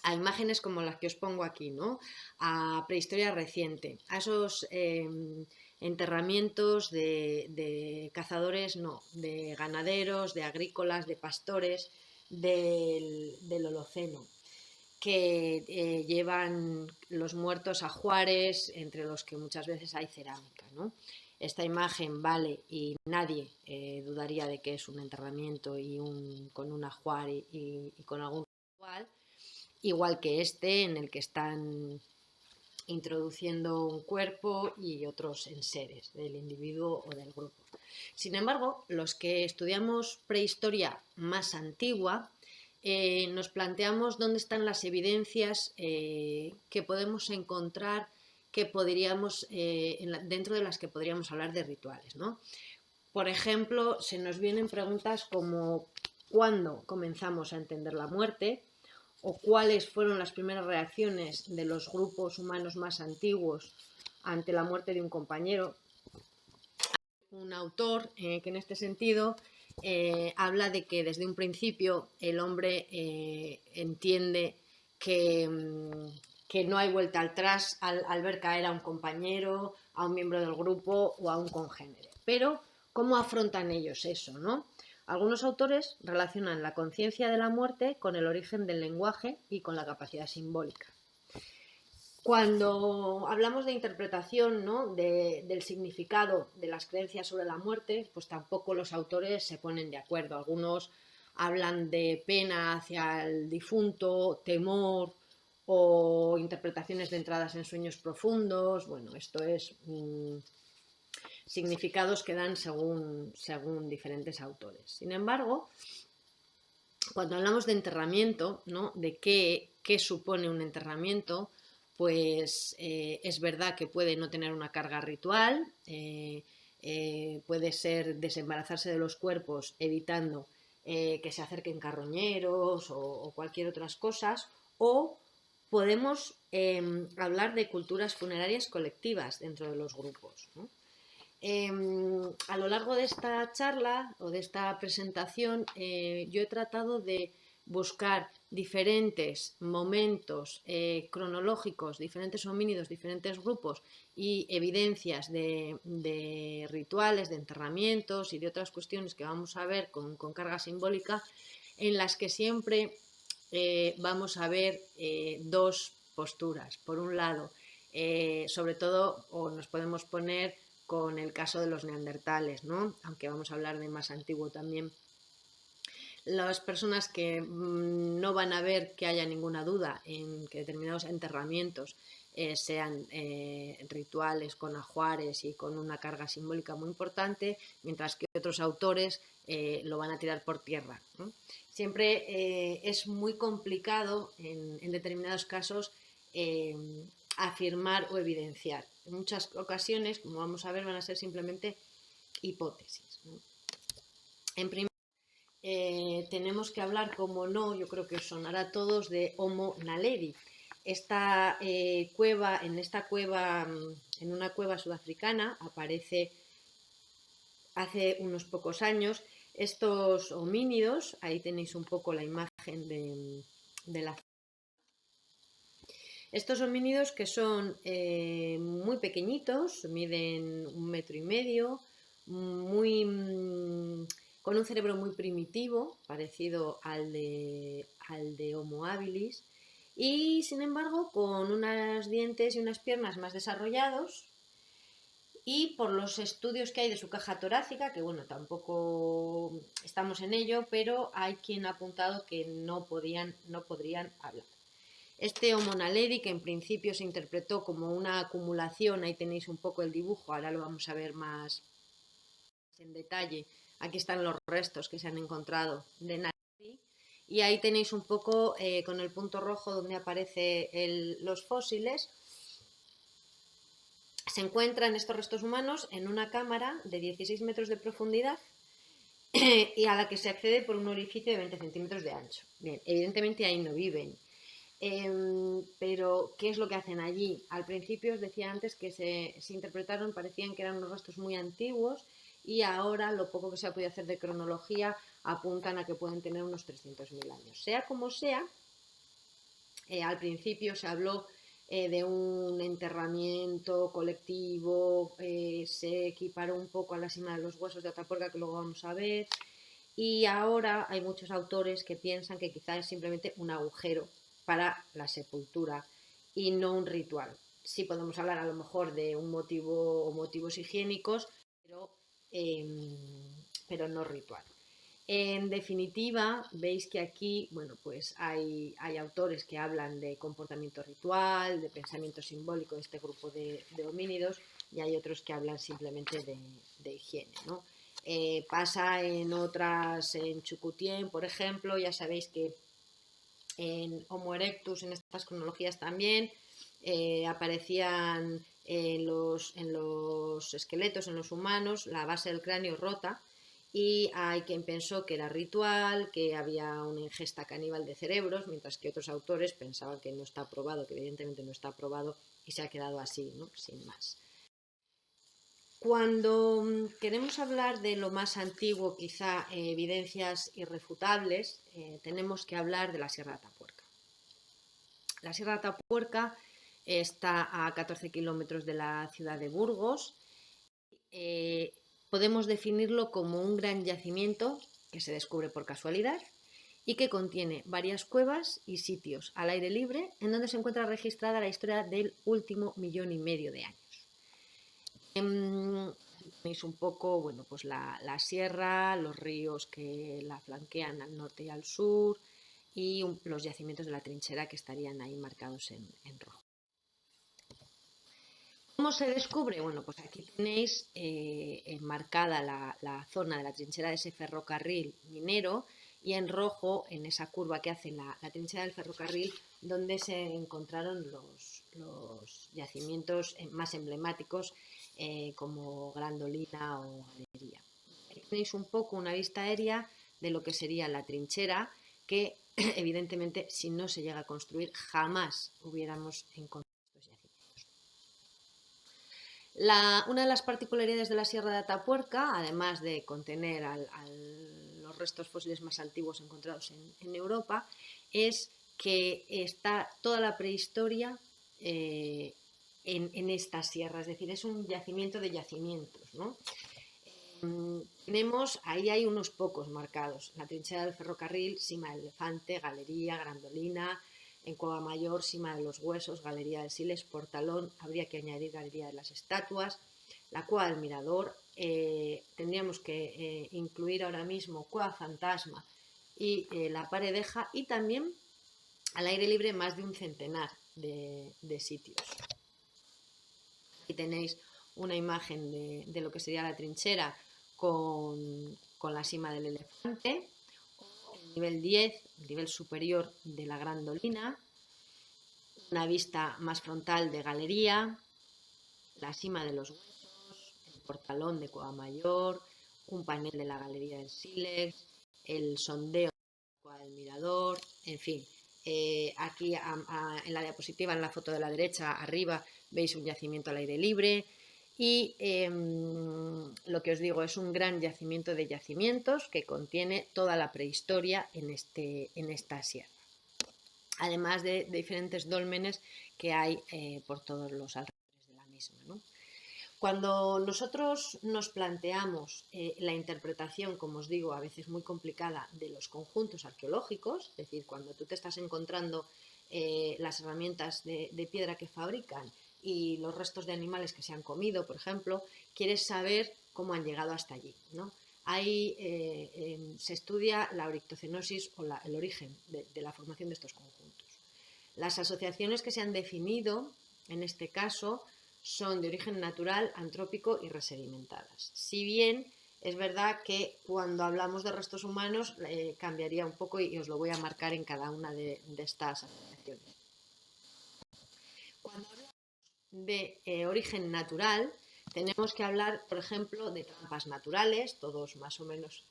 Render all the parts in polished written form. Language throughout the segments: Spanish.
a imágenes como las que os pongo aquí, ¿no? A prehistoria reciente, a esos enterramientos de cazadores, no, de ganaderos, de agrícolas, de pastores del Holoceno, que llevan los muertos a ajuares, entre los que muchas veces hay cerámica, ¿no? Esta imagen vale y nadie dudaría de que es un enterramiento con un ajuar y con algún ritual, igual que este en el que están introduciendo un cuerpo y otros enseres del individuo o del grupo. Sin embargo, los que estudiamos prehistoria más antigua, nos planteamos dónde están las evidencias que podemos encontrar que podríamos, dentro de las que podríamos hablar de rituales, ¿no? Por ejemplo, se nos vienen preguntas como ¿cuándo comenzamos a entender la muerte? O cuáles fueron las primeras reacciones de los grupos humanos más antiguos ante la muerte de un compañero. Un autor que en este sentido habla de que desde un principio el hombre entiende que no hay vuelta atrás al ver caer a un compañero, a un miembro del grupo o a un congénere. Pero, ¿cómo afrontan ellos eso, no? Algunos autores relacionan la conciencia de la muerte con el origen del lenguaje y con la capacidad simbólica. Cuando hablamos de interpretación, ¿no? del significado de las creencias sobre la muerte, pues tampoco los autores se ponen de acuerdo. Algunos hablan de pena hacia el difunto, temor o interpretaciones de entradas en sueños profundos. Bueno, esto es significados que dan según diferentes autores. Sin embargo, cuando hablamos de enterramiento, ¿no? De qué supone un enterramiento, pues es verdad que puede no tener una carga ritual, puede ser desembarazarse de los cuerpos evitando que se acerquen carroñeros o cualquier otras cosas, o podemos hablar de culturas funerarias colectivas dentro de los grupos, ¿no? A lo largo de esta charla o de esta presentación yo he tratado de buscar diferentes momentos cronológicos, diferentes homínidos, diferentes grupos y evidencias de rituales, de enterramientos y de otras cuestiones que vamos a ver con carga simbólica, en las que siempre vamos a ver dos posturas. Por un lado, sobre todo, o nos podemos poner con el caso de los neandertales, ¿no? Aunque vamos a hablar de más antiguo también. Las personas que no van a ver que haya ninguna duda en que determinados enterramientos sean rituales con ajuares y con una carga simbólica muy importante, mientras que otros autores lo van a tirar por tierra, ¿no? Siempre es muy complicado en determinados casos afirmar o evidenciar. En muchas ocasiones, como vamos a ver, van a ser simplemente hipótesis, ¿no? En primer tenemos que hablar, como no, yo creo que os sonará a todos, de Homo naledi. Esta cueva, en una cueva sudafricana, aparece hace unos pocos años estos homínidos. Ahí tenéis un poco la imagen de la. Estos homínidos que son muy pequeñitos, miden 1,5 metros, con un cerebro muy primitivo, parecido al de Homo habilis, y sin embargo con unos dientes y unas piernas más desarrollados. Y por los estudios que hay de su caja torácica, que bueno, tampoco estamos en ello, pero hay quien ha apuntado que no podrían hablar. Este Homo naledi, que en principio se interpretó como una acumulación, ahí tenéis un poco el dibujo, ahora lo vamos a ver más en detalle. Aquí están los restos que se han encontrado de naledi, y ahí tenéis un poco con el punto rojo donde aparecen los fósiles. Se encuentran estos restos humanos en una cámara de 16 metros de profundidad y a la que se accede por un orificio de 20 centímetros de ancho. Bien, evidentemente ahí no viven. Pero, ¿qué es lo que hacen allí? Al principio os decía antes que se interpretaron, parecían que eran unos restos muy antiguos, y ahora lo poco que se ha podido hacer de cronología apuntan a que pueden tener unos 300.000 años. Sea como sea, Al principio se habló de un enterramiento colectivo, se equiparó un poco a la cima de los huesos de Atapuerca, que luego vamos a ver, y ahora hay muchos autores que piensan que quizás es simplemente un agujero para la sepultura y no un ritual. Sí podemos hablar a lo mejor de un motivo o motivos higiénicos, pero, eh, pero no ritual. En definitiva, veis que aquí, bueno, pues hay autores que hablan de comportamiento ritual, de pensamiento simbólico de este grupo de homínidos, y hay otros que hablan simplemente de higiene, ¿no? Pasa en otras, en Chukutien, por ejemplo, ya sabéis que en Homo erectus, en estas cronologías también, aparecían en los esqueletos, en los humanos, la base del cráneo rota, y hay quien pensó que era ritual, que había una ingesta caníbal de cerebros, mientras que otros autores pensaban que no está probado, que evidentemente no está probado, y se ha quedado así, ¿no? Sin más. Cuando queremos hablar de lo más antiguo, quizá evidencias irrefutables, tenemos que hablar de la Sierra de Atapuerca. La Sierra de Atapuerca está a 14 kilómetros de la ciudad de Burgos. Podemos definirlo como un gran yacimiento que se descubre por casualidad y que contiene varias cuevas y sitios al aire libre en donde se encuentra registrada la historia del último 1,5 millones de años. Tenéis un poco, bueno, pues la sierra, los ríos que la flanquean al norte y al sur y los yacimientos de la trinchera que estarían ahí marcados en rojo. ¿Cómo se descubre? Bueno, pues aquí tenéis marcada la zona de la trinchera de ese ferrocarril minero y en rojo, en esa curva que hace la trinchera del ferrocarril, donde se encontraron los yacimientos más emblemáticos como Grandolina o Galería. Aquí tenéis un poco una vista aérea de lo que sería la trinchera, que evidentemente si no se llega a construir jamás hubiéramos encontrado estos yacimientos. Una de las particularidades de la Sierra de Atapuerca, además de contener los restos fósiles más antiguos encontrados en Europa, es que está toda la prehistoria en esta sierra, es decir, es un yacimiento de yacimientos, ¿no? Tenemos, ahí hay unos pocos marcados, la trinchera del ferrocarril, Sima del Elefante, Galería, Grandolina, en Cueva Mayor, Sima de los Huesos, Galería del Siles, Portalón, habría que añadir Galería de las Estatuas, la Cueva del Mirador, tendríamos que incluir ahora mismo Cueva Fantasma y la Paredeja, y también al aire libre más de un centenar de sitios. Aquí tenéis una imagen de lo que sería la trinchera con la Sima del Elefante, el nivel 10, el nivel superior de la Grandolina, una vista más frontal de Galería, la Sima de los Huesos, el Portalón de Cueva Mayor, un panel de la Galería del Silex, el sondeo de Cueva del Mirador, en fin. Aquí en la diapositiva, en la foto de la derecha, arriba, veis un yacimiento al aire libre y lo que os digo es un gran yacimiento de yacimientos que contiene toda la prehistoria en esta sierra. Además de diferentes dólmenes que hay por todos los alrededores de la misma, ¿no? Cuando nosotros nos planteamos la interpretación, como os digo, a veces muy complicada, de los conjuntos arqueológicos, es decir, cuando tú te estás encontrando las herramientas de piedra que fabrican y los restos de animales que se han comido, por ejemplo, quieres saber cómo han llegado hasta allí, ¿no? Ahí se estudia la orictocenosis o el origen de la formación de estos conjuntos. Las asociaciones que se han definido, en este caso, son de origen natural, antrópico y resedimentadas. Si bien es verdad que cuando hablamos de restos humanos cambiaría un poco y os lo voy a marcar en cada una de estas asociaciones. Cuando hablamos de origen natural, tenemos que hablar, por ejemplo, de trampas naturales. Todos más o menos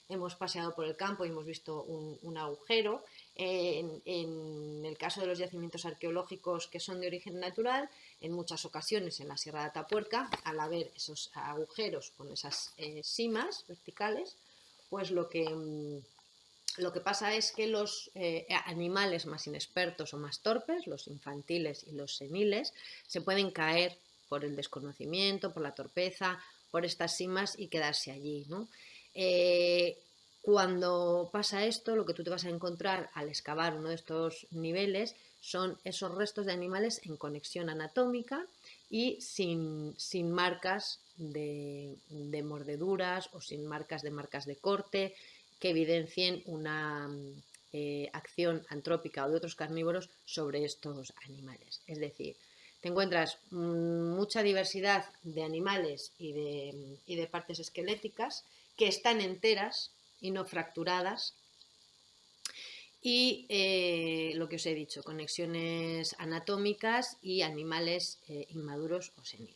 hemos paseado por el campo y hemos visto un agujero. En el caso de los yacimientos arqueológicos que son de origen natural, en muchas ocasiones en la Sierra de Atapuerca, al haber esos agujeros con esas simas verticales, pues lo que Lo que pasa es que los animales más inexpertos o más torpes, los infantiles y los seniles, se pueden caer por el desconocimiento, por la torpeza, por estas simas y quedarse allí, ¿no? Cuando pasa esto, lo que tú te vas a encontrar al excavar uno de estos niveles son esos restos de animales en conexión anatómica y sin marcas de mordeduras o sin marcas de corte que evidencien una acción antrópica o de otros carnívoros sobre estos animales. Es decir, te encuentras mucha diversidad de animales y de partes esqueléticas que están enteras y no fracturadas. Y lo que os he dicho, conexiones anatómicas y animales inmaduros o seniles.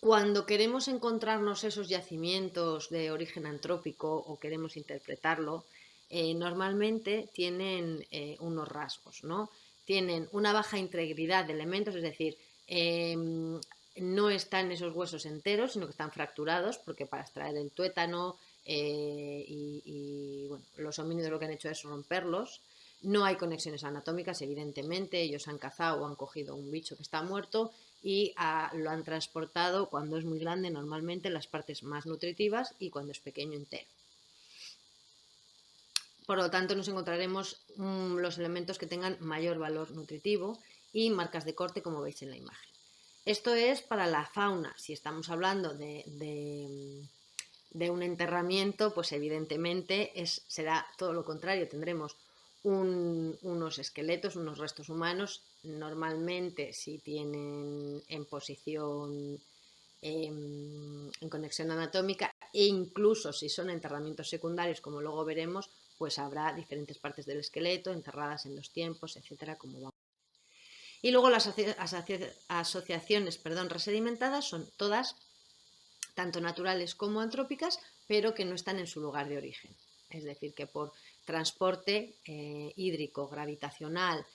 Cuando queremos encontrarnos esos yacimientos de origen antrópico o queremos interpretarlo, normalmente tienen unos rasgos, ¿no? Tienen una baja integridad de elementos, es decir, no están esos huesos enteros, sino que están fracturados, porque para extraer el tuétano y bueno, los homínidos lo que han hecho es romperlos. No hay conexiones anatómicas, evidentemente, ellos han cazado o han cogido un bicho que está muerto y lo han transportado cuando es muy grande, normalmente en las partes más nutritivas, y cuando es pequeño entero. Por lo tanto, nos encontraremos los elementos que tengan mayor valor nutritivo y marcas de corte, como veis en la imagen. Esto es para la fauna. Si estamos hablando de un enterramiento, pues evidentemente será todo lo contrario. Tendremos unos esqueletos, unos restos humanos, normalmente si tienen en posición en conexión anatómica, e incluso si son enterramientos secundarios, como luego veremos, pues habrá diferentes partes del esqueleto enterradas en los tiempos, etcétera, como vamos. Y luego las asociaciones resedimentadas son todas tanto naturales como antrópicas, pero que no están en su lugar de origen. Es decir, que por transporte hídrico, gravitacional,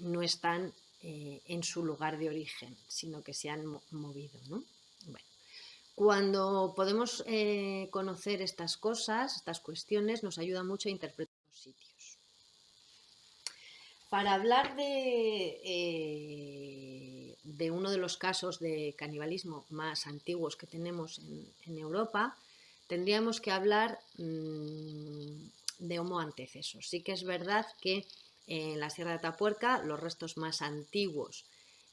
no están en su lugar de origen, sino que se han movido, ¿no? Bueno, cuando podemos conocer estas cosas, estas cuestiones, nos ayuda mucho a interpretar los sitios. Para hablar de uno de los casos de canibalismo más antiguos que tenemos en Europa, tendríamos que hablar de Homo antecesos. Sí que es verdad que en la Sierra de Atapuerca los restos más antiguos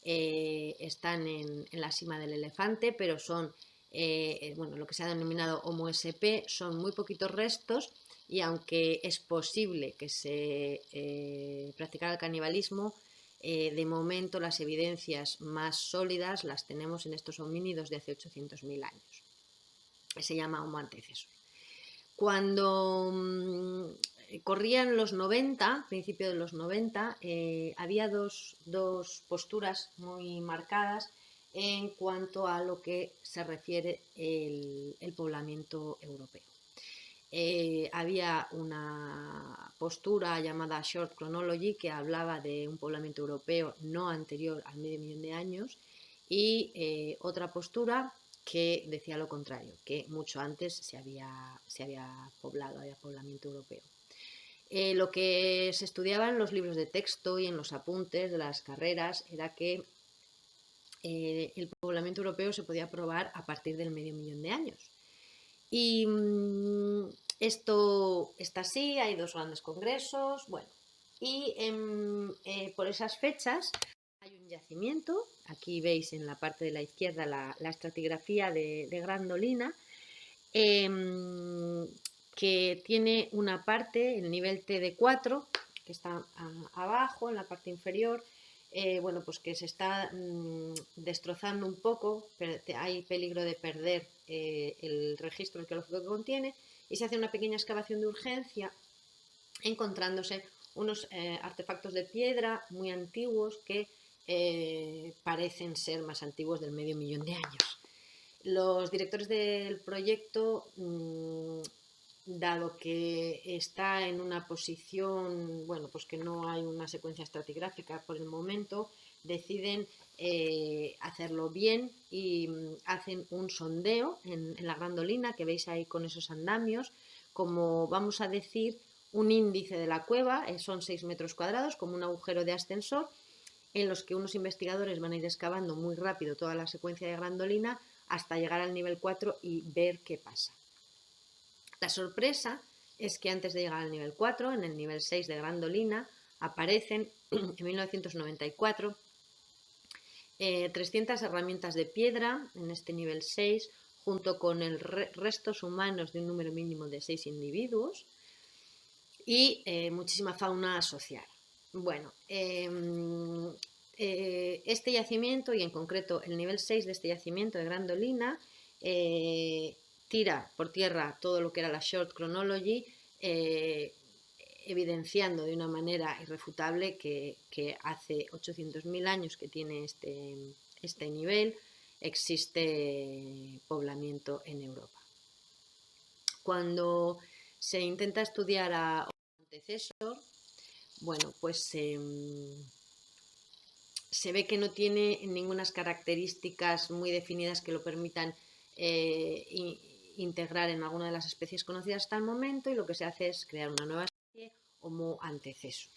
están en la cima del elefante, pero son lo que se ha denominado Homo SP, son muy poquitos restos. Y aunque es posible que se practicara el canibalismo, de momento las evidencias más sólidas las tenemos en estos homínidos de hace 800.000 años. Se llama Homo antecesos. Cuando corrían los 90, principio de los 90, había dos posturas muy marcadas en cuanto a lo que se refiere el poblamiento europeo. Había una postura llamada Short Chronology que hablaba de un poblamiento europeo no anterior al medio millón de años, y otra postura que decía lo contrario, que mucho antes se había poblado, había poblamiento europeo. Lo que se estudiaba en los libros de texto y en los apuntes de las carreras era que el poblamiento europeo se podía probar a partir del medio millón de años. Y esto está así, hay dos grandes congresos, bueno, y por esas fechas hay un yacimiento, aquí veis en la parte de la izquierda la estratigrafía de Grandolina, que tiene una parte, el nivel TD4, que está abajo, en la parte inferior, pues que se está destrozando un poco, pero hay peligro de perder el registro arqueológico que contiene, y se hace una pequeña excavación de urgencia encontrándose unos artefactos de piedra muy antiguos que parecen ser más antiguos del medio millón de años. Los directores del proyecto, dado que está en una posición, pues que no hay una secuencia estratigráfica por el momento, deciden hacerlo bien y hacen un sondeo en la Grandolina, que veis ahí con esos andamios, como vamos a decir, un índice de la cueva, son 6 metros cuadrados, como un agujero de ascensor, en los que unos investigadores van a ir excavando muy rápido toda la secuencia de Grandolina hasta llegar al nivel 4 y ver qué pasa. La sorpresa es que antes de llegar al nivel 4, en el nivel 6 de Grandolina, aparecen en 1994 300 herramientas de piedra en este nivel 6, junto con restos humanos de un número mínimo de 6 individuos y muchísima fauna asociada. Bueno, este yacimiento, y en concreto el nivel 6 de este yacimiento de Grandolina, tira por tierra todo lo que era la Short Chronology, evidenciando de una manera irrefutable que hace 800.000 años que tiene este nivel, existe poblamiento en Europa. Cuando se intenta estudiar a antecesor, bueno, pues se ve que no tiene ninguna características muy definidas que lo permitan integrar en alguna de las especies conocidas hasta el momento, y lo que se hace es crear una nueva especie, Homo antecesor.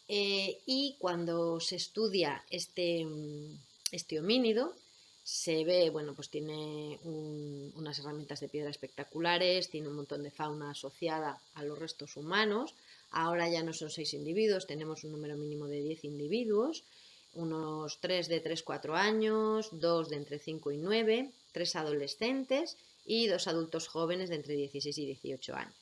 Y cuando se estudia este homínido, se ve, bueno, pues tiene unas herramientas de piedra espectaculares, tiene un montón de fauna asociada a los restos humanos. Ahora ya no son 6 individuos, tenemos un número mínimo de 10 individuos, unos 3 de 3-4 años, 2 de entre 5 y 9, 3 adolescentes y 2 adultos jóvenes de entre 16 y 18 años.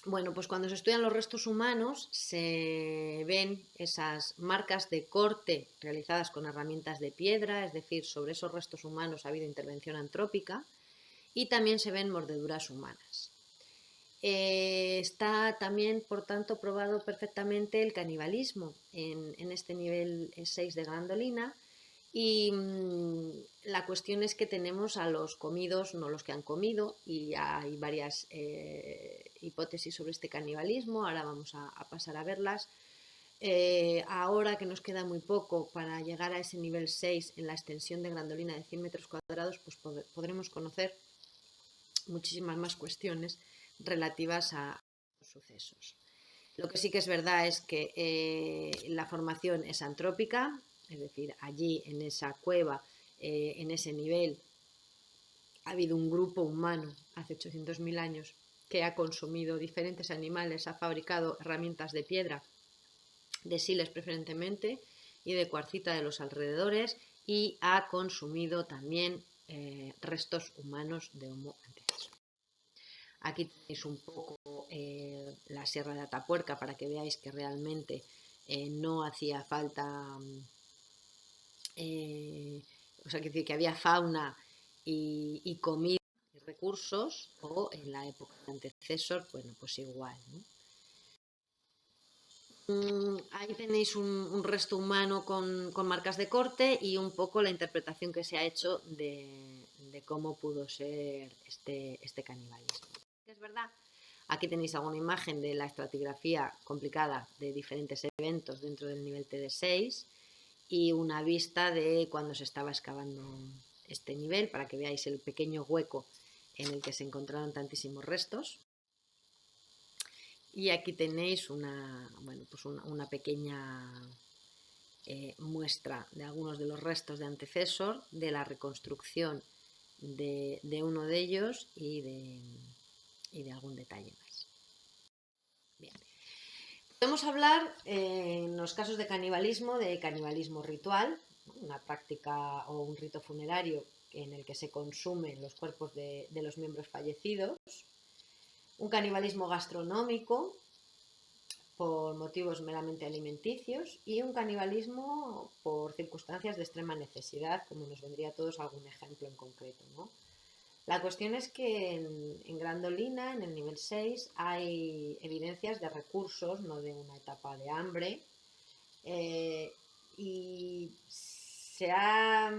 Bueno, pues cuando se estudian los restos humanos se ven esas marcas de corte realizadas con herramientas de piedra, es decir, sobre esos restos humanos ha habido intervención antrópica, y también se ven mordeduras humanas. Está también, por tanto, probado perfectamente el canibalismo en este nivel 6 de Grandolina, y la cuestión es que tenemos a los comidos, no los que han comido, y hay varias hipótesis sobre este canibalismo. Ahora vamos a pasar a verlas. Ahora que nos queda muy poco para llegar a ese nivel 6 en la extensión de Grandolina de 100 metros cuadrados, pues podremos conocer muchísimas más cuestiones relativas a los sucesos. Lo que sí que es verdad es que la formación es antrópica, es decir, allí en esa cueva, en ese nivel, ha habido un grupo humano hace 800.000 años que ha consumido diferentes animales, ha fabricado herramientas de piedra, de siles preferentemente, y de cuarcita de los alrededores, y ha consumido también restos humanos de Homo antecesor. Aquí tenéis un poco la Sierra de Atapuerca para que veáis que realmente no hacía falta, o sea, que había fauna y comida y recursos, o en la época de antecesor, bueno, pues igual, ¿no? Ahí tenéis un resto humano con marcas de corte y un poco la interpretación que se ha hecho de cómo pudo ser este canibalismo. Es verdad, aquí tenéis alguna imagen de la estratigrafía complicada de diferentes eventos dentro del nivel TD6 y una vista de cuando se estaba excavando este nivel, para que veáis el pequeño hueco en el que se encontraron tantísimos restos. Y aquí tenéis una pequeña muestra de algunos de los restos de antecesor, de la reconstrucción de uno de ellos y de algún detalle más. Bien. Podemos hablar, en los casos de canibalismo ritual, una práctica o un rito funerario en el que se consumen los cuerpos de los miembros fallecidos, un canibalismo gastronómico por motivos meramente alimenticios, y un canibalismo por circunstancias de extrema necesidad, como nos vendría a todos algún ejemplo en concreto, ¿no? La cuestión es que en Grandolina, en el nivel 6, hay evidencias de recursos, no de una etapa de hambre, y se ha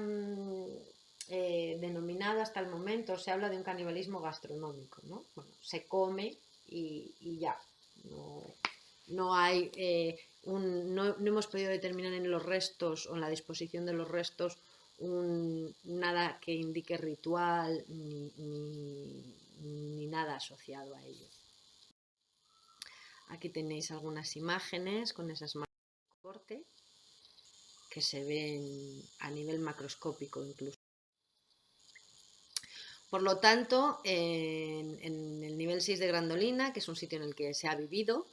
denominado hasta el momento, se habla de un canibalismo gastronómico, ¿no? Bueno, se come y ya, no hay no hemos podido determinar en los restos o en la disposición de los restos nada que indique ritual ni nada asociado a ello. Aquí tenéis algunas imágenes con esas marcas de corte que se ven a nivel macroscópico incluso. Por lo tanto, en el nivel 6 de Grandolina, que es un sitio en el que se ha vivido,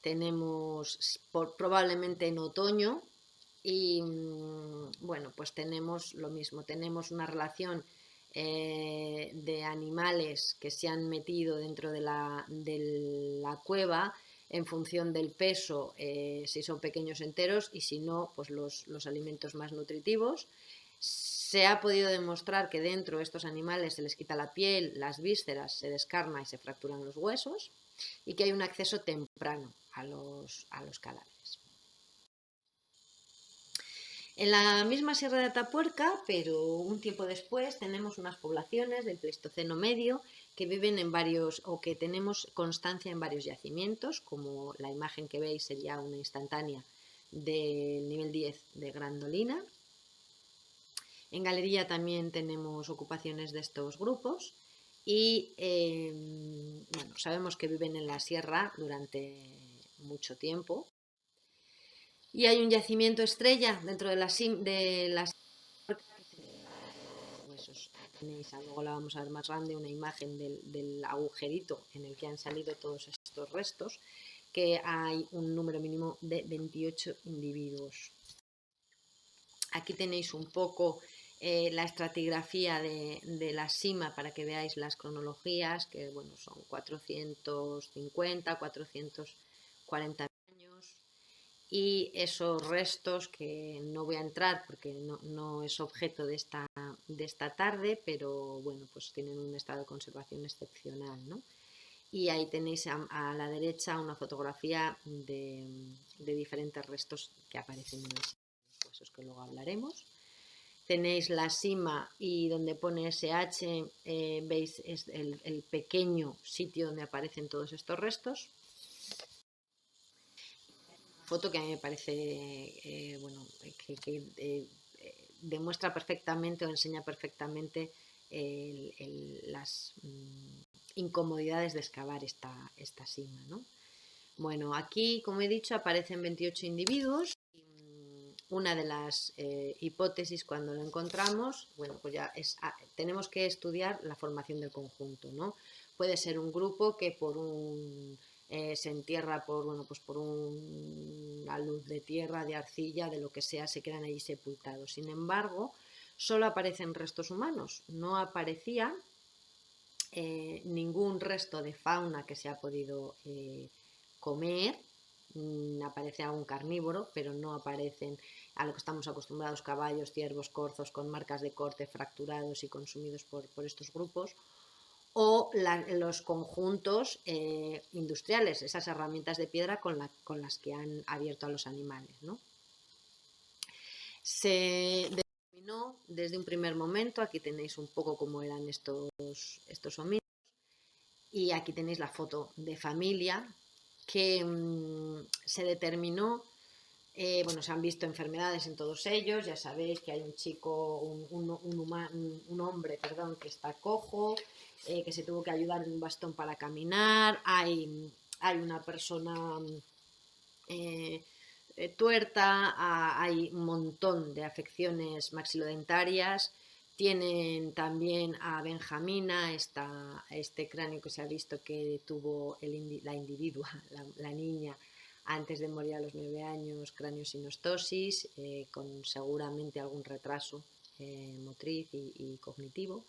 tenemos probablemente en otoño y bueno, pues tenemos lo mismo, tenemos una relación de animales que se han metido dentro de la cueva en función del peso, si son pequeños enteros y si no, pues los alimentos más nutritivos. Se ha podido demostrar que dentro de estos animales se les quita la piel, las vísceras, se descarna y se fracturan los huesos y que hay un acceso temprano a los cadáveres. En la misma Sierra de Atapuerca, pero un tiempo después, tenemos unas poblaciones del Pleistoceno medio que viven en varios, o que tenemos constancia en varios yacimientos, como la imagen que veis sería una instantánea del nivel 10 de Grandolina. En galería también tenemos ocupaciones de estos grupos y bueno, sabemos que viven en la sierra durante mucho tiempo. Y hay un yacimiento estrella dentro de las huesos. Tenéis, luego la vamos a ver más grande, una imagen del agujerito en el que han salido todos estos restos, que hay un número mínimo de 28 individuos. Aquí tenéis un poco la estratigrafía de la sima para que veáis las cronologías, que bueno, son 450, 440 años, y esos restos que no voy a entrar porque no es objeto de esta tarde, pero bueno, pues tienen un estado de conservación excepcional, ¿no? Y ahí tenéis a la derecha una fotografía de diferentes restos que aparecen en los huesos, que luego hablaremos. Tenéis la sima y donde pone SH, veis es el pequeño sitio donde aparecen todos estos restos. Foto que a mí me parece bueno, que demuestra perfectamente o enseña perfectamente las incomodidades de excavar esta sima, ¿no? Bueno, aquí, como he dicho, aparecen 28 individuos. Una de las hipótesis cuando lo encontramos, bueno, pues ya tenemos que estudiar la formación del conjunto, ¿no? Puede ser un grupo que se entierra por una luz de tierra, de arcilla, de lo que sea, se quedan allí sepultados. Sin embargo, solo aparecen restos humanos, no aparecía ningún resto de fauna que se ha podido comer. Aparece algún carnívoro, pero no aparecen a lo que estamos acostumbrados, caballos, ciervos, corzos con marcas de corte fracturados y consumidos por estos grupos, o los conjuntos industriales, esas herramientas de piedra con las que han abierto a los animales, ¿no? Se determinó desde un primer momento, aquí tenéis un poco cómo eran estos homínidos, y aquí tenéis la foto de familia que se determinó. Bueno, se han visto enfermedades en todos ellos, ya sabéis que hay un chico, un hombre, perdón, que está cojo, que se tuvo que ayudar de un bastón para caminar, hay una persona tuerta, hay un montón de afecciones maxilodentarias. Tienen también a Benjamina, este cráneo que se ha visto que tuvo la individua, la niña, antes de morir a los 9 años, craniosinostosis, con seguramente algún retraso motriz y cognitivo.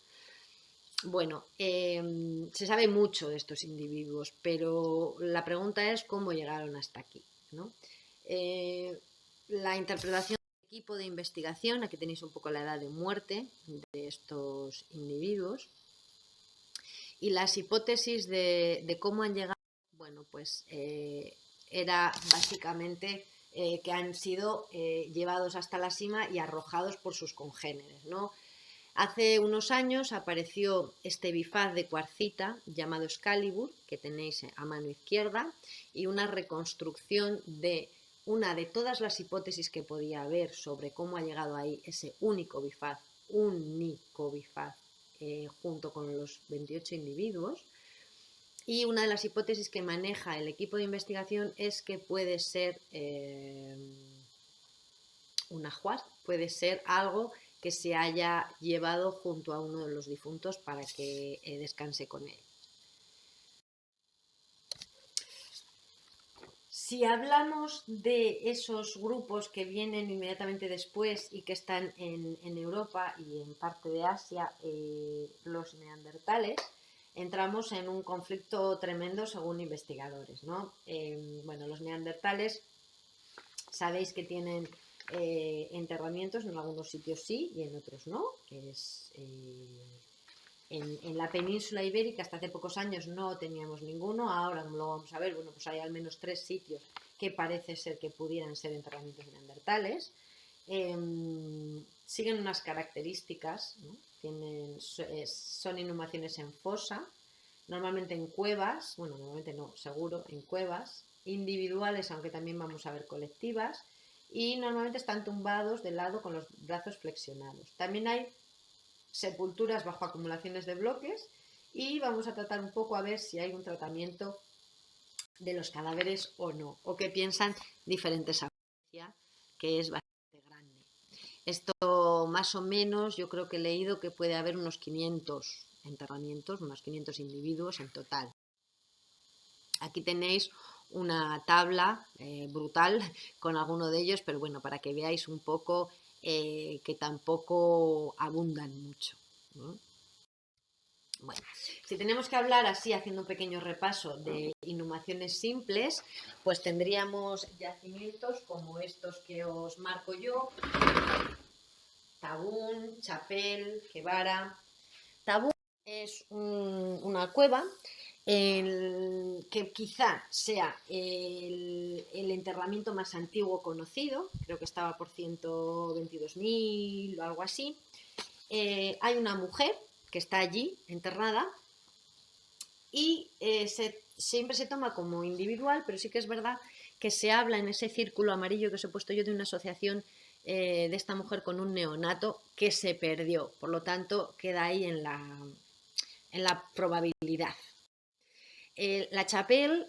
Bueno, se sabe mucho de estos individuos, pero la pregunta es cómo llegaron hasta aquí, ¿no? La interpretación del equipo de investigación, aquí tenéis un poco la edad de muerte de estos individuos, y las hipótesis de cómo han llegado, bueno, pues era básicamente que han sido llevados hasta la cima y arrojados por sus congéneres, ¿no? Hace unos años apareció este bifaz de cuarcita llamado Excalibur, que tenéis a mano izquierda, y una reconstrucción de una de todas las hipótesis que podía haber sobre cómo ha llegado ahí ese único bifaz, junto con los 28 individuos. Y una de las hipótesis que maneja el equipo de investigación es que puede ser un ajuar, puede ser algo que se haya llevado junto a uno de los difuntos para que descanse con él. Si hablamos de esos grupos que vienen inmediatamente después y que están en Europa y en parte de Asia, los neandertales, entramos en un conflicto tremendo según investigadores, ¿no? Bueno, los neandertales sabéis que tienen enterramientos, en algunos sitios sí y en otros no. En la península ibérica hasta hace pocos años no teníamos ninguno, ahora como lo vamos a ver, bueno, pues hay al menos 3 sitios que parece ser que pudieran ser enterramientos neandertales. Siguen unas características, ¿no? Son inhumaciones en fosa, normalmente en cuevas, bueno, normalmente no, seguro, en cuevas, individuales, aunque también vamos a ver colectivas, y normalmente están tumbados de lado con los brazos flexionados. También hay sepulturas bajo acumulaciones de bloques y vamos a tratar un poco a ver si hay un tratamiento de los cadáveres o no, o qué piensan diferentes audiencias, que es bastante grande. Esto más o menos yo creo que he leído que puede haber unos 500 enterramientos, unos 500 individuos en total. Aquí tenéis una tabla brutal con alguno de ellos, pero bueno, para que veáis un poco que tampoco abundan mucho, ¿no? Bueno, si tenemos que hablar así, haciendo un pequeño repaso de inhumaciones simples, pues tendríamos yacimientos como estos que os marco yo: Tabún, Chapel, Guevara. Tabún es una cueva que quizá sea el enterramiento más antiguo conocido, creo que estaba por 122.000 o algo así. Hay una mujer que está allí enterrada y siempre se toma como individual, pero sí que es verdad que se habla en ese círculo amarillo que os he puesto yo de una asociación de esta mujer con un neonato que se perdió, por lo tanto queda ahí en la probabilidad. La Chapelle,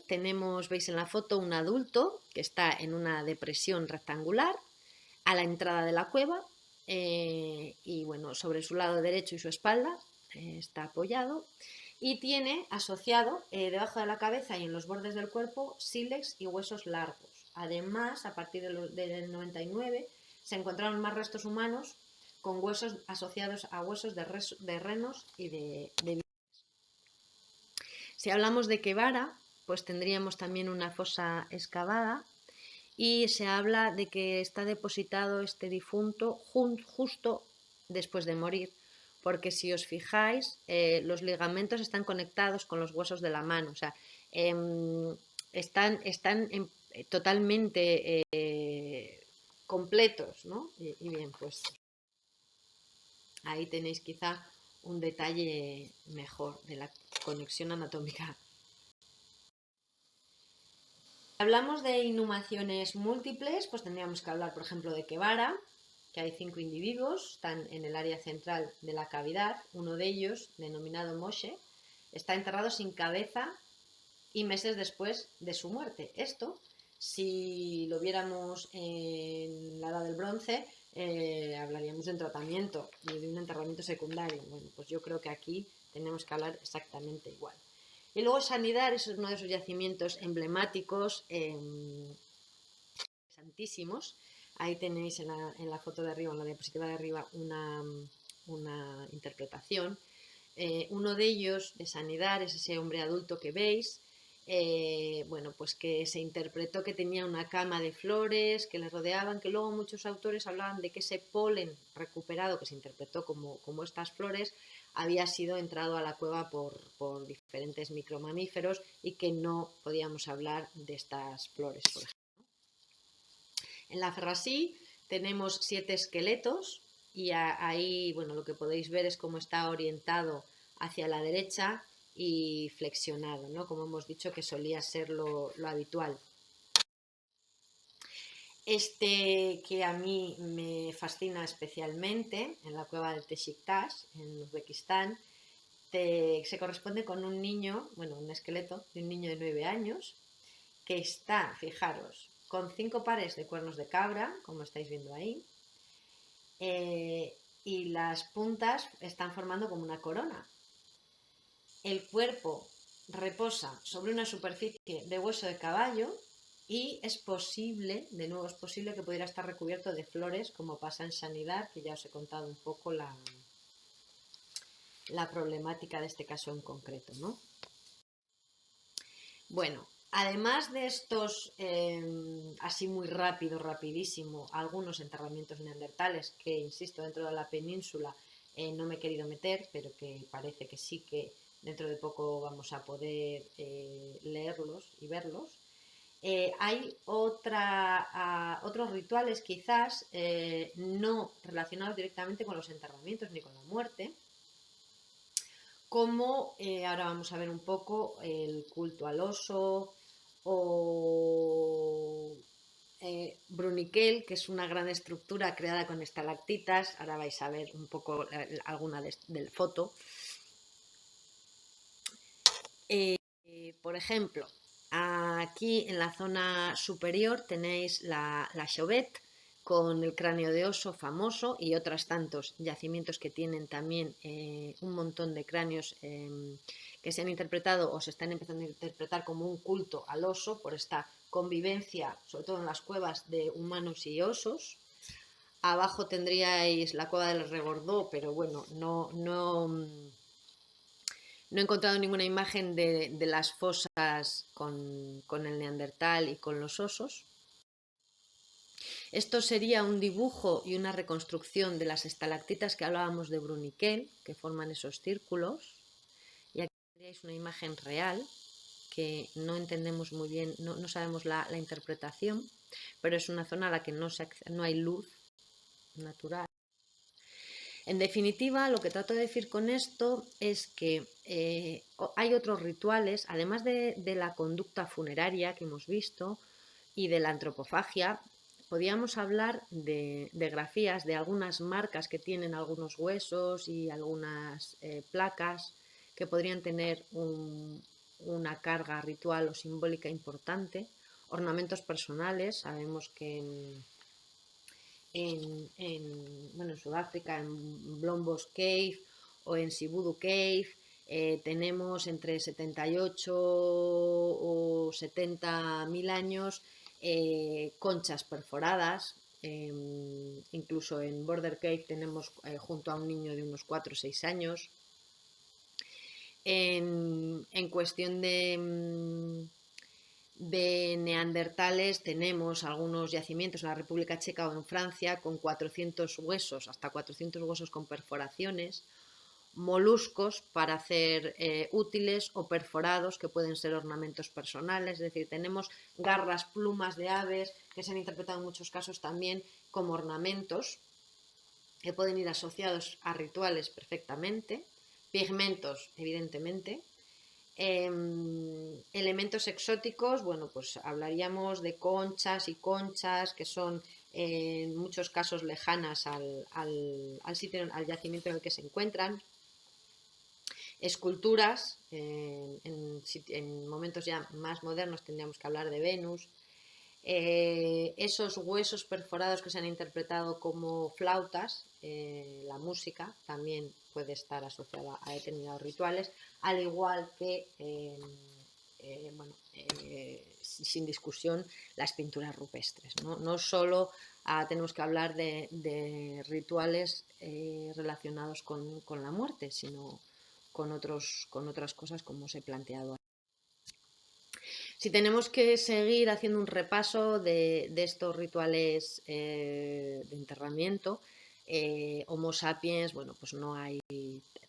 veis en la foto, un adulto que está en una depresión rectangular a la entrada de la cueva y bueno, sobre su lado derecho y su espalda está apoyado y tiene asociado debajo de la cabeza y en los bordes del cuerpo sílex y huesos largos. Además, a partir del 99 se encontraron más restos humanos con huesos asociados a huesos de renos y de. Si hablamos de Guevara, pues tendríamos también una fosa excavada y se habla de que está depositado este difunto justo después de morir, porque si os fijáis, los ligamentos están conectados con los huesos de la mano, o sea, están totalmente completos, ¿no? Y bien, pues ahí tenéis quizá un detalle mejor de la conexión anatómica. Hablamos de inhumaciones múltiples, pues tendríamos que hablar, por ejemplo, de Guevara, que hay 5 individuos, están en el área central de la cavidad. Uno de ellos, denominado Moshe, está enterrado sin cabeza y meses después de su muerte. Esto, si lo viéramos en la Edad del Bronce, hablaríamos de un tratamiento y de un enterramiento secundario. Bueno, pues yo creo que aquí tenemos que hablar exactamente igual. Y luego Sanidad es uno de esos yacimientos emblemáticos, santísimos. Ahí tenéis en la foto de arriba, en la diapositiva de arriba, una interpretación. Uno de ellos, de Sanidad, es ese hombre adulto que veis, bueno, pues que se interpretó que tenía una cama de flores que le rodeaban, que luego muchos autores hablaban de que ese polen recuperado, que se interpretó como estas flores, había sido entrado a la cueva por diferentes micromamíferos y que no podíamos hablar de estas flores, por ejemplo. En la Ferrasí tenemos 7 esqueletos y ahí, bueno, lo que podéis ver es cómo está orientado hacia la derecha y flexionado, ¿no? Como hemos dicho que solía ser lo habitual. Este que a mí me fascina especialmente en la cueva del Teshiktash, en Uzbekistán, se corresponde con un niño, bueno, un esqueleto de un niño de 9 años, que está, fijaros, con 5 pares de cuernos de cabra, como estáis viendo ahí, y las puntas están formando como una corona. El cuerpo reposa sobre una superficie de hueso de caballo y es posible, de nuevo es posible que pudiera estar recubierto de flores, como pasa en Sanidad, que ya os he contado un poco la problemática de este caso en concreto, ¿no? Bueno, además de estos, así muy rápido, rapidísimo, algunos enterramientos neandertales que, insisto, dentro de la península no me he querido meter, pero que parece que sí que dentro de poco vamos a poder leerlos y verlos. Hay otros rituales quizás no relacionados directamente con los enterramientos ni con la muerte, como ahora vamos a ver un poco el culto al oso o Bruniquel, que es una gran estructura creada con estalactitas. Ahora vais a ver un poco alguna de foto. Por ejemplo, aquí en la zona superior tenéis la Chauvet con el cráneo de oso famoso y otros tantos yacimientos que tienen también un montón de cráneos que se han interpretado o se están empezando a interpretar como un culto al oso por esta convivencia, sobre todo en las cuevas de humanos y osos. Abajo tendríais la cueva del Regordó, pero bueno, no he encontrado ninguna imagen de las fosas con el neandertal y con los osos. Esto sería un dibujo y una reconstrucción de las estalactitas que hablábamos de Bruniquel, que forman esos círculos. Y aquí tendríais una imagen real que no entendemos muy bien, no sabemos la interpretación, pero es una zona a la que no hay luz natural. En definitiva, lo que trato de decir con esto es que hay otros rituales, además de la conducta funeraria que hemos visto y de la antropofagia. Podríamos hablar de grafías, de algunas marcas que tienen algunos huesos y algunas placas que podrían tener una carga ritual o simbólica importante. Ornamentos personales, sabemos que en Sudáfrica, en Blombos Cave o en Sibudu Cave, tenemos entre 78 o 70.000 años conchas perforadas. Incluso en Border Cave tenemos junto a un niño de unos 4 o 6 años. En cuestión de neandertales tenemos algunos yacimientos en la República Checa o en Francia con 400 huesos, hasta 400 huesos con perforaciones, moluscos para hacer útiles o perforados que pueden ser ornamentos personales, es decir, tenemos garras, plumas de aves que se han interpretado en muchos casos también como ornamentos que pueden ir asociados a rituales perfectamente, pigmentos evidentemente. Elementos exóticos, bueno, pues hablaríamos de conchas y conchas que son en muchos casos lejanas al sitio, al yacimiento en el que se encuentran. Esculturas, en momentos ya más modernos tendríamos que hablar de Venus. Esos huesos perforados que se han interpretado como flautas, la música también puede estar asociada a determinados rituales, al igual que, sin discusión, las pinturas rupestres. No solo tenemos que hablar de rituales relacionados con la muerte, sino con otras cosas como os he planteado. Si tenemos que seguir haciendo un repaso de estos rituales de enterramiento, Homo sapiens, bueno, pues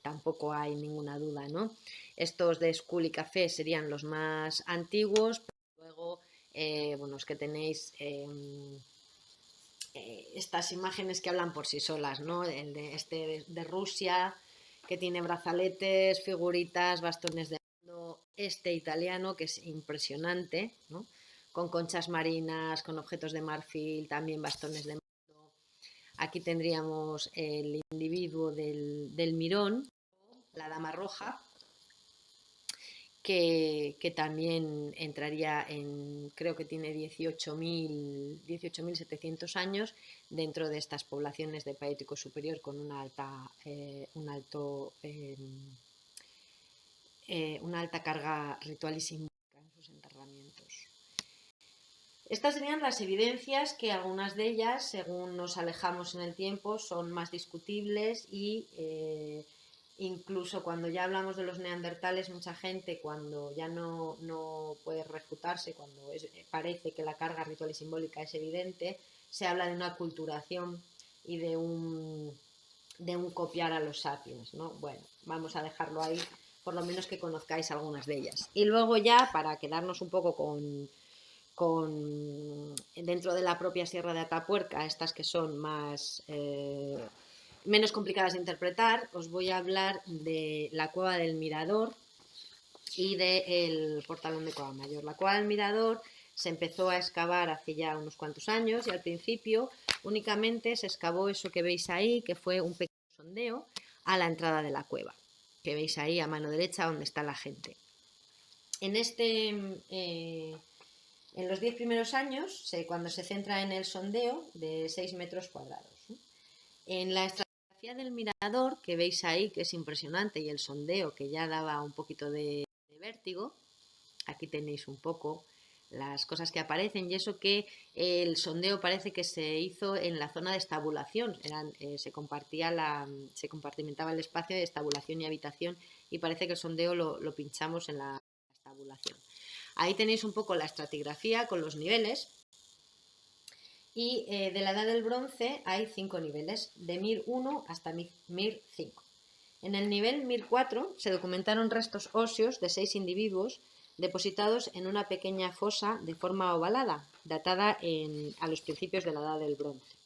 tampoco hay ninguna duda, ¿no? Estos de Skull y Café serían los más antiguos, pero luego, bueno, es que tenéis estas imágenes que hablan por sí solas, ¿no? El de Rusia, que tiene brazaletes, figuritas, bastones de mando, este italiano, que es impresionante, ¿no? Con conchas marinas, con objetos de marfil, también bastones de mando. Aquí tendríamos el individuo del mirón, la dama roja, que también entraría en, creo que tiene 18.700 años dentro de estas poblaciones de Paleolítico superior con una alta carga ritual y simbólica en sus enterramientos. Estas serían las evidencias que algunas de ellas, según nos alejamos en el tiempo, son más discutibles y incluso cuando ya hablamos de los neandertales, mucha gente cuando ya no puede refutarse, cuando parece que la carga ritual y simbólica es evidente, se habla de una aculturación y de un copiar a los sapiens, ¿no? Bueno, vamos a dejarlo ahí, por lo menos que conozcáis algunas de ellas. Y luego ya, para quedarnos un poco dentro de la propia Sierra de Atapuerca, estas que son menos complicadas de interpretar, os voy a hablar de la Cueva del Mirador y del Portalón de Cueva Mayor. La Cueva del Mirador se empezó a excavar hace ya unos cuantos años y al principio únicamente se excavó eso que veis ahí, que fue un pequeño sondeo a la entrada de la cueva, que veis ahí a mano derecha donde está la gente. En los 10 primeros años, cuando se centra en el sondeo, de 6 metros cuadrados. En la estratigrafía del mirador, que veis ahí, que es impresionante, y el sondeo, que ya daba un poquito de vértigo, aquí tenéis un poco las cosas que aparecen, y eso que el sondeo parece que se hizo en la zona de estabulación, se compartimentaba el espacio de estabulación y habitación, y parece que el sondeo lo pinchamos en la estabulación. Ahí tenéis un poco la estratigrafía con los niveles. Y de la Edad del Bronce hay 5 niveles, de Mir 1 hasta Mir 5. En el nivel Mir 4 se documentaron restos óseos de 6 individuos depositados en una pequeña fosa de forma ovalada, datada a los principios de la Edad del Bronce.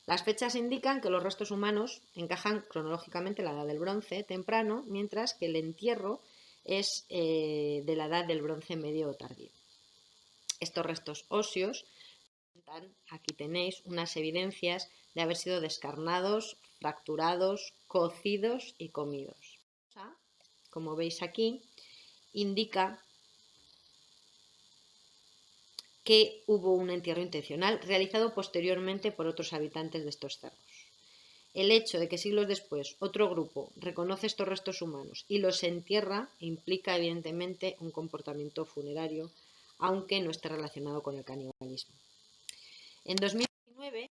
Las fechas indican que los restos humanos encajan cronológicamente en la Edad del Bronce temprano, mientras que el entierro es de la Edad del Bronce medio o tardío. Estos restos óseos, aquí tenéis unas evidencias de haber sido descarnados, fracturados, cocidos y comidos. Como veis aquí, indica que hubo un entierro intencional realizado posteriormente por otros habitantes de estos cerros. El hecho de que siglos después otro grupo reconoce estos restos humanos y los entierra implica evidentemente un comportamiento funerario, aunque no esté relacionado con el canibalismo. En 2019,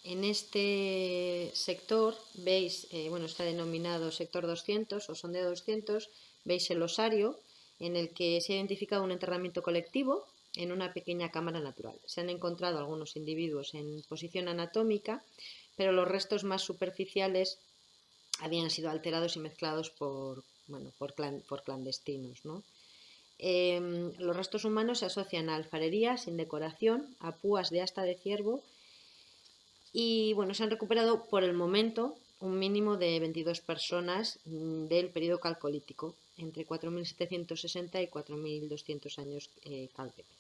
en este sector, veis, está denominado sector 200 o sondeo 200, veis el osario en el que se ha identificado un enterramiento colectivo en una pequeña cámara natural. Se han encontrado algunos individuos en posición anatómica, pero los restos más superficiales habían sido alterados y mezclados por clandestinos, ¿no? Los restos humanos se asocian a alfarería sin decoración, a púas de asta de ciervo y se han recuperado por el momento un mínimo de 22 personas del periodo calcolítico, entre 4.760 y 4.200 años calpepe.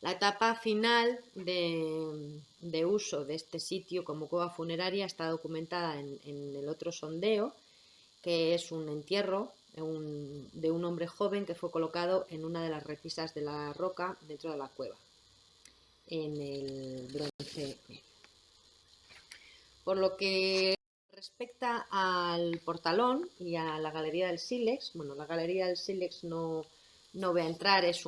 La etapa final de uso de este sitio como cueva funeraria está documentada en el otro sondeo, que es un entierro de un hombre joven que fue colocado en una de las repisas de la roca dentro de la cueva, en el Bronce medio. Por lo que respecta al portalón y a la galería del sílex, la galería del sílex no voy a entrar, es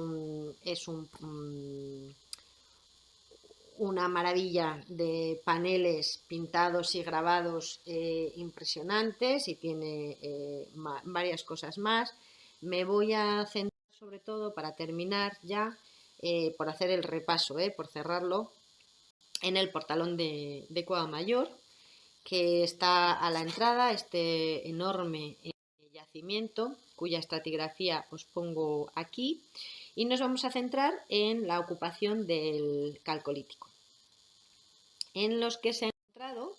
una maravilla de paneles pintados y grabados impresionantes y tiene varias cosas más. Me voy a centrar sobre todo, para terminar ya, por hacer el repaso, por cerrarlo, en el portalón de Cueva Mayor, que está a la entrada, este enorme yacimiento, cuya estratigrafía os pongo aquí, y nos vamos a centrar en la ocupación del Calcolítico. en los que se ha encontrado,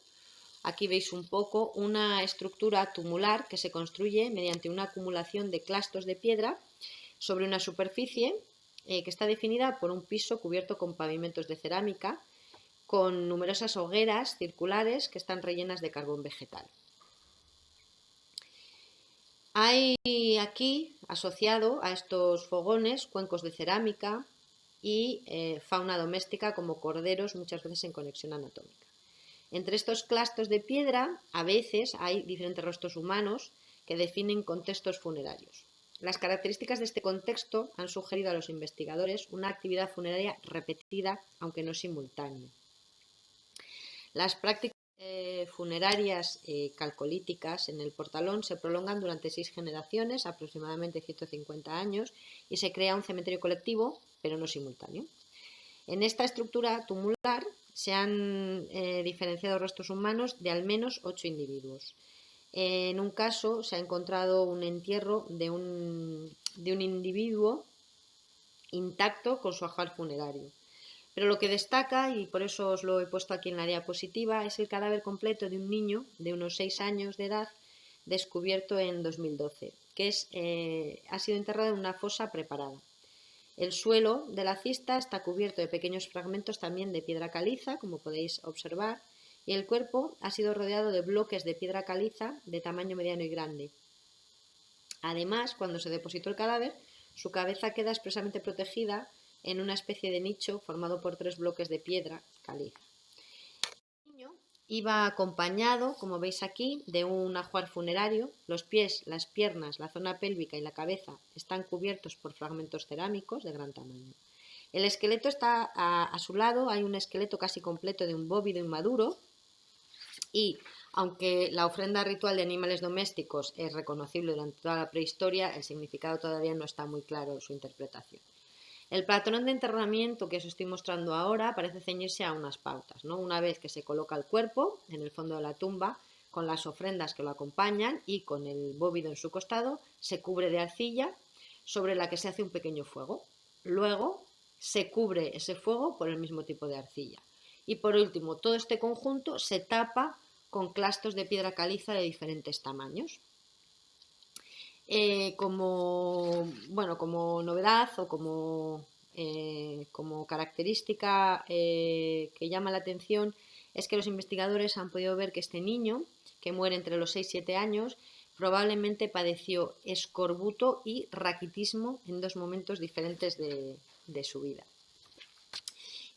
aquí veis un poco, una estructura tumular que se construye mediante una acumulación de clastos de piedra sobre una superficie que está definida por un piso cubierto con pavimentos de cerámica, con numerosas hogueras circulares que están rellenas de carbón vegetal. Hay aquí, asociado a estos fogones, cuencos de cerámica y fauna doméstica como corderos, muchas veces en conexión anatómica. Entre estos clastos de piedra, a veces hay diferentes rostros humanos que definen contextos funerarios. Las características de este contexto han sugerido a los investigadores una actividad funeraria repetida, aunque no simultánea. Las prácticas funerarias calcolíticas en el Portalón se prolongan durante 6 generaciones, aproximadamente 150 años, y se crea un cementerio colectivo, pero no simultáneo. En esta estructura tumular se han diferenciado restos humanos de al menos 8 individuos. En un caso se ha encontrado un entierro de un individuo intacto con su ajuar funerario. Pero lo que destaca, y por eso os lo he puesto aquí en la diapositiva, es el cadáver completo de un niño de unos 6 años de edad descubierto en 2012, que ha sido enterrado en una fosa preparada. El suelo de la cista está cubierto de pequeños fragmentos también de piedra caliza, como podéis observar, y el cuerpo ha sido rodeado de bloques de piedra caliza de tamaño mediano y grande. Además, cuando se depositó el cadáver, su cabeza queda expresamente protegida en una especie de nicho formado por 3 bloques de piedra caliza. El niño iba acompañado, como veis aquí, de un ajuar funerario. Los pies, las piernas, la zona pélvica y la cabeza están cubiertos por fragmentos cerámicos de gran tamaño. El esqueleto está a su lado, hay un esqueleto casi completo de un bóvido inmaduro y, aunque la ofrenda ritual de animales domésticos es reconocible durante toda la prehistoria, el significado todavía no está muy claro en su interpretación. El patrón de enterramiento que os estoy mostrando ahora parece ceñirse a unas pautas, ¿no? Una vez que se coloca el cuerpo en el fondo de la tumba, con las ofrendas que lo acompañan y con el bóvido en su costado, se cubre de arcilla sobre la que se hace un pequeño fuego. Luego se cubre ese fuego por el mismo tipo de arcilla. Y por último, todo este conjunto se tapa con clastos de piedra caliza de diferentes tamaños. Como novedad o como característica que llama la atención es que los investigadores han podido ver que este niño, que muere entre los 6 y 7 años, probablemente padeció escorbuto y raquitismo en 2 momentos diferentes de su vida.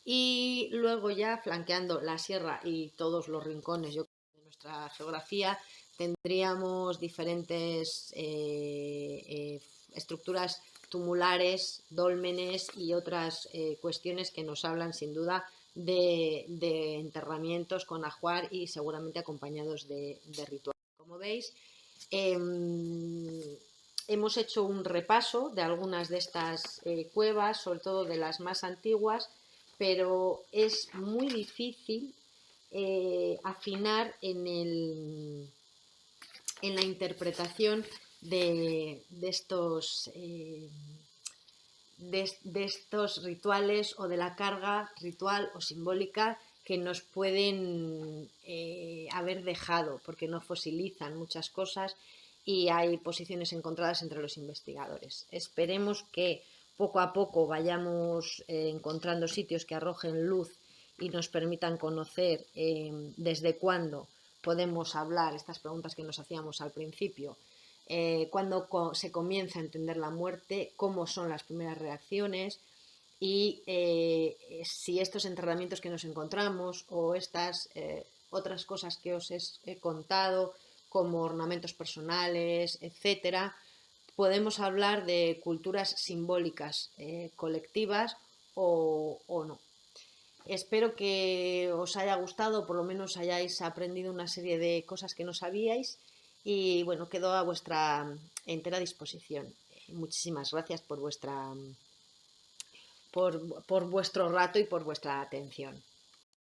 Y luego ya flanqueando la sierra y todos los rincones de nuestra geografía, tendríamos diferentes estructuras tumulares, dólmenes y otras cuestiones que nos hablan sin duda de enterramientos con ajuar y seguramente acompañados de rituales. Como veis, hemos hecho un repaso de algunas de estas cuevas, sobre todo de las más antiguas, pero es muy difícil afinar en la interpretación de estos rituales o de la carga ritual o simbólica que nos pueden haber dejado, porque no fosilizan muchas cosas y hay posiciones encontradas entre los investigadores. Esperemos que poco a poco vayamos encontrando sitios que arrojen luz y nos permitan conocer desde cuándo podemos hablar, estas preguntas que nos hacíamos al principio, cuándo se comienza a entender la muerte, cómo son las primeras reacciones y si estos enterramientos que nos encontramos o estas otras cosas que os he contado, como ornamentos personales, etcétera, podemos hablar de culturas simbólicas colectivas o no. Espero que os haya gustado, por lo menos hayáis aprendido una serie de cosas que no sabíais y bueno, quedo a vuestra entera disposición. Muchísimas gracias por vuestro rato y por vuestra atención.